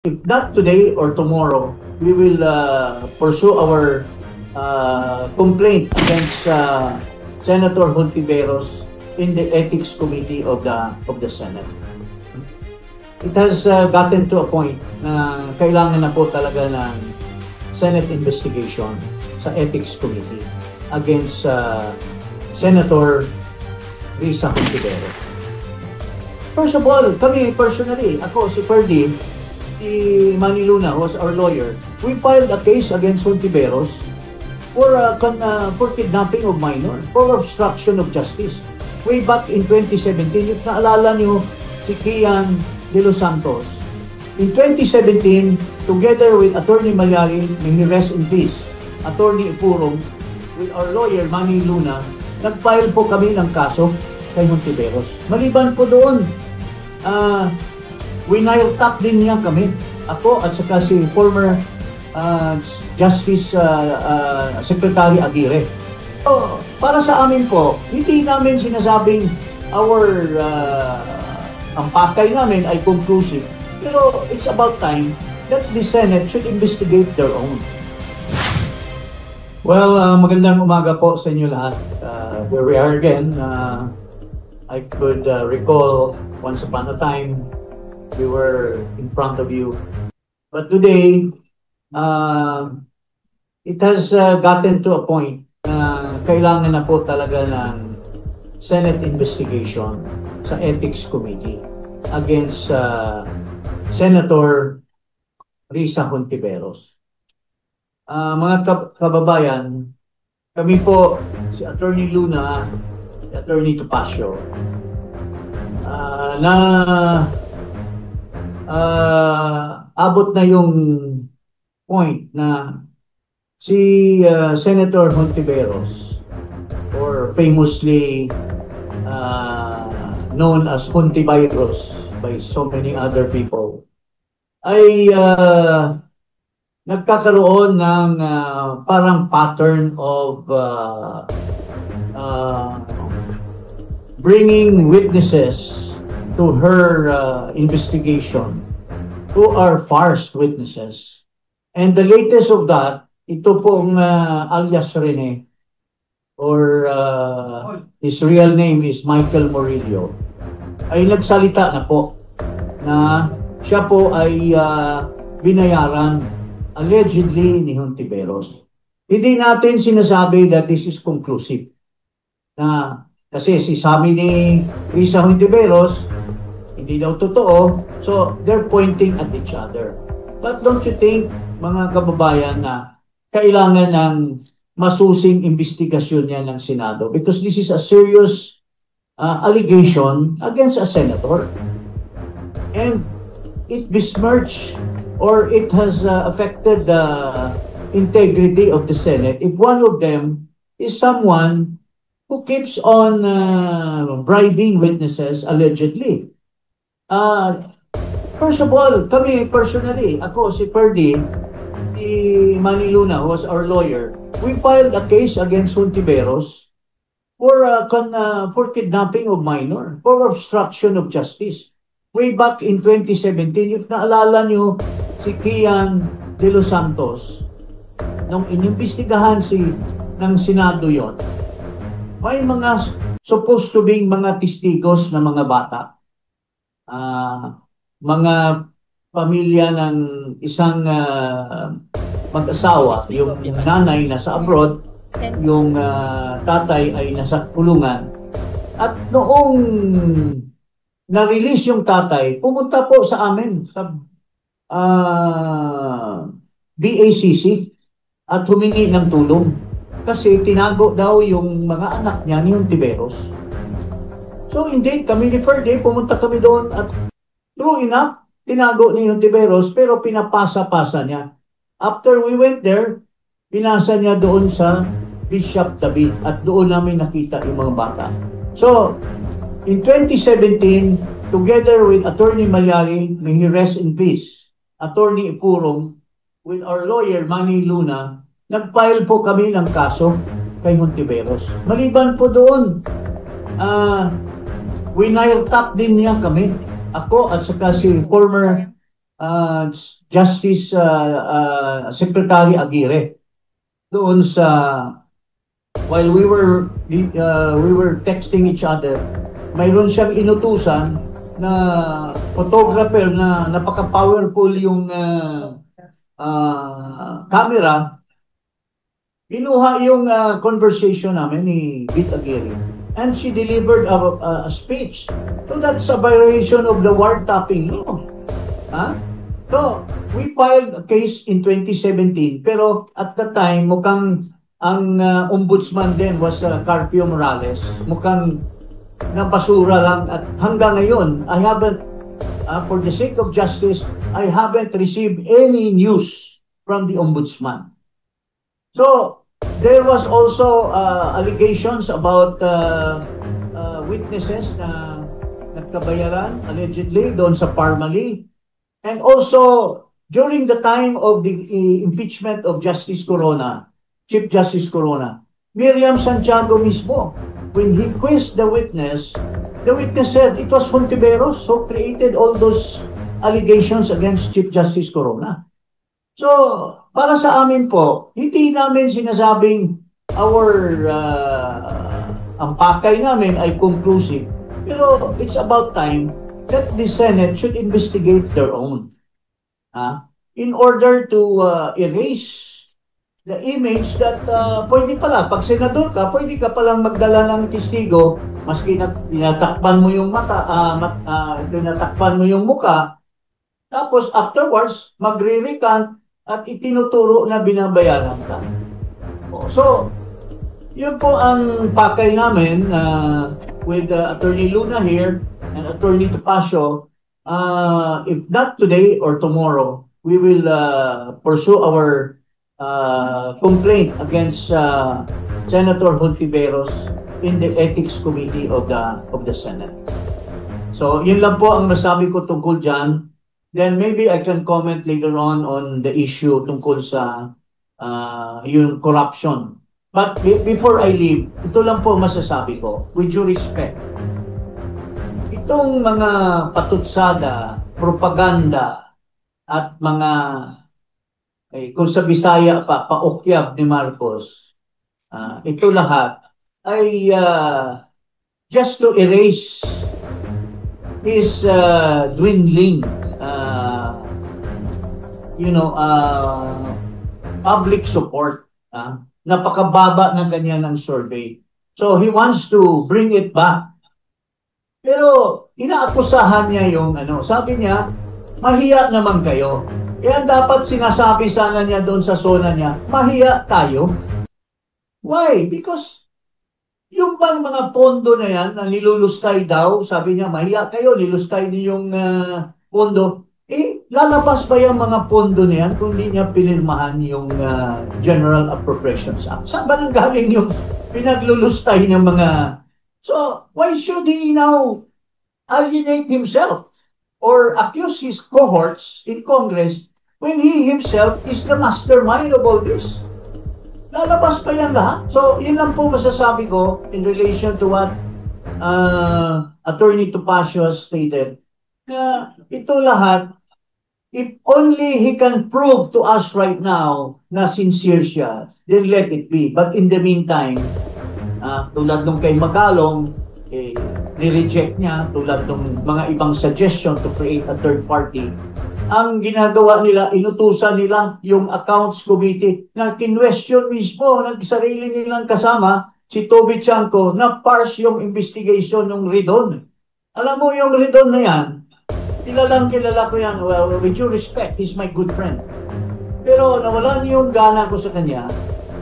If not today or tomorrow, we will pursue our complaint against Senator Hontiveros in the Ethics Committee of the Senate. It has gotten to a point na kailangan na po talaga ng Senate investigation sa Ethics Committee against Senator Risa Hontiveros. First of all, kami personally, ako si Ferdy, si Manny Luna, who was our lawyer, we filed a case against Hontiveros for kidnapping of minor, for obstruction of justice. Way back in 2017, if naalala niyo si Kian De Los Santos, in 2017, together with Attorney Malyari, may he rest in peace, Attorney Ipurong, with our lawyer, Manny Luna, nag-file po kami ng kaso kay Hontiveros. Maliban po doon, winile-tap din niya kami. Ako at saka si former Justice Secretary Aguirre. So, para sa amin po, hindi namin sinasabing ang pakay namin ay conclusive. Pero it's about time that the Senate should investigate their own. Well, magandang umaga po sa inyo lahat. Here we are again. I could recall once upon a time we were in front of you. But today, it has gotten to a point na kailangan na po talaga ng Senate investigation sa Ethics Committee against Senator Risa Hontiveros. Mga kababayan, kami po, si Attorney Luna, si Attorney Topacio, abot na yung point na si Senator Hontiveros, or famously known as Hontivirus by so many other people, ay nagkakaroon ng parang pattern of bringing witnesses to her investigation who are farce witnesses. And the latest of that, ito pong alias Rene, or his real name is Michael Murillo, ay nagsalita na po na siya po ay binayaran allegedly ni Hontiveros. Hindi natin sinasabi that this is conclusive. Kasi si sabi ni Risa Hontiveros, hindi daw totoo, so they're pointing at each other. But don't you think, mga kababayan, na kailangan ng masusing investigasyon yan ng Senado? Because this is a serious allegation against a senator. And it besmirched, or it has affected the integrity of the Senate if one of them is someone who keeps on bribing witnesses allegedly. First of all, kami personally, ako si Ferdy, si Manny Luna, who was our lawyer, we filed a case against Hontiveros for kidnapping of minor, for obstruction of justice. Way back in 2017, if naalala nyo si Kian De Los Santos, nung inimbestigahan ng Senado yon, may mga supposed to be mga testigos na mga bata, mga pamilya ng isang mag-asawa, yung nanay nasa abroad, yung tatay ay nasa kulungan. At noong na-release yung tatay, pumunta po sa amin sa BACC at humingi ng tulong kasi tinago daw yung mga anak niya ni Hontiveros. So indeed, kami ni Ferdy, pumunta kami doon at true enough, tinago ni Hontiveros pero pinapasa-pasa niya. After we went there, pinasa niya doon sa Bishop David at doon namin nakita yung mga bata. So, in 2017, together with Attorney Malyari, may he rest in peace, Attorney Ipurong, with our lawyer Manny Luna, nag-file po kami ng kaso kay Hontiveros. Maliban po doon, winile-tap din niya kami. Ako at saka si former Justice Secretary Aguirre doon sa while we were texting each other, mayroon siyang inutusan na photographer na napaka-powerful yung camera. Binuha yung conversation namin ni Bit Aguirre and she delivered a speech. So that's a violation of the wiretapping law. Huh? So, we filed a case in 2017 pero at the time mukhang ang ombudsman din was Carpio Morales. Mukhang nabasura lang at hanggang ngayon, I haven't, for the sake of justice, I haven't received any news from the ombudsman. So, there was also allegations about witnesses na nagkabayaran allegedly doon sa Parmali. And also, during the time of the impeachment of Justice Corona, Chief Justice Corona, Miriam Santiago mismo, when he quizzed the witness said it was Hontiveros who created all those allegations against Chief Justice Corona. So, para sa amin po, hindi namin sinasabing ang pakay namin ay conclusive. Pero it's about time that the Senate should investigate their own. In order to erase the image that pwede pala, pag senador ka, pwede ka palang magdala ng testigo, maski tinatakpan mo yung tinatakpan mo yung muka, tapos afterwards, magre-recant at itinuturo na binabayaran ka. So, yun po ang pakay namin with Attorney Luna here and Attorney Topacio. If not today or tomorrow, we will pursue our complaint against Senator Hontiveros in the Ethics Committee of the Senate. So, yun lang po ang masabi ko tungkol dyan. Then maybe I can comment later on the issue tungkol sa yung corruption. But before I leave, ito lang po masasabi ko, with due respect. Itong mga patutsada, propaganda, at mga kung sa Bisaya paukyab ni Marcos, ito lahat ay just to erase his dwindling public support. Napakababa ng kanya ng survey. So he wants to bring it back. Pero inaakusahan niya yung sabi niya, mahiya naman kayo. Kaya dapat sinasabi sana niya doon sa zona niya, mahiya tayo. Why? Because yung bang mga pondo na yan, na nilulustay daw, sabi niya, mahiya kayo, nilustay niyo yung pondo. Lalabas ba yung mga pondo na yan kung hindi niya pinirmahan yung General Appropriations Act? Saan ba nang galing yung pinaglulustay ng mga... So, why should he now alienate himself or accuse his cohorts in Congress when he himself is the mastermind of all this? Lalabas pa yan lahat? So, yun lang po masasabi ko in relation to what Attorney Topacio has stated. Na ito lahat, if only he can prove to us right now na sincere siya, then let it be. But in the meantime, tulad nung kay Magalong, ni-reject niya, tulad ng mga ibang suggestion to create a third party, ang ginagawa nila, inutusan nila yung accounts committee na kinwestiyon mismo ng sarili nilang kasama, si Toby Chanco, na parse yung investigation ng Ridon. Alam mo yung Ridon na yan, kilala ko yan, well, with due respect, he's my good friend. Pero nawalan yung gana ko sa kanya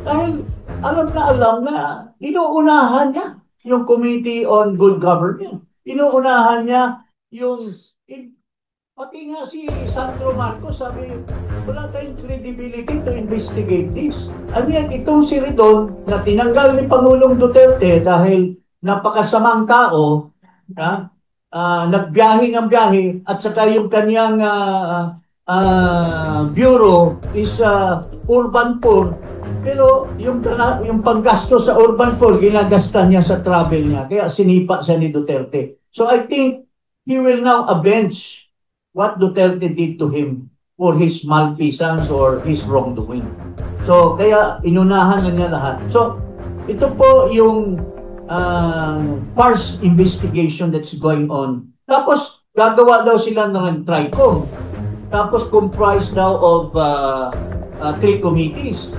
dahil alam na inuunahan niya yung Committee on Good Governance. Inuunahan niya yung... Pati nga si Sandro Marcos sabi, wala tayong credibility to investigate this. Ano yan, itong si Ridon na tinanggal ni Pangulong Duterte dahil napakasamang tao, nagbiyahe ng biyahe, at saka yung kanyang bureau is urban poor. Pero yung panggasto sa urban poor, ginagasta niya sa travel niya. Kaya sinipa siya ni Duterte. So I think he will now avenge what Duterte did to him for his malfeasance or his wrongdoing. So, kaya inunahan na niya lahat. So, ito po yung farce investigation that's going on. Tapos, gagawa daw sila ng TRICOM. Tapos, comprised daw of 3 committees.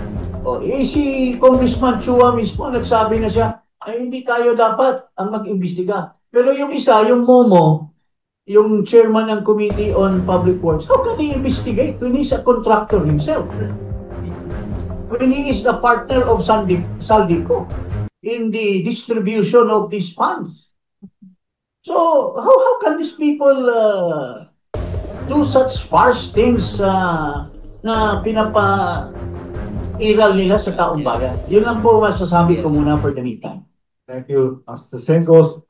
Si Congressman Chua mismo, nagsabi na siya, ay hindi tayo dapat ang mag-imbestiga. Pero yung isa, yung Momo, yung chairman ng Committee on Public Works, how can he investigate when he's a contractor himself? When he is the partner of Saldico in the distribution of these funds. So, how can these people do such farce things na pinapa-iral nila sa taong bayan? Yun lang po masasabi ko muna for the meantime. Thank you. As the saying goes,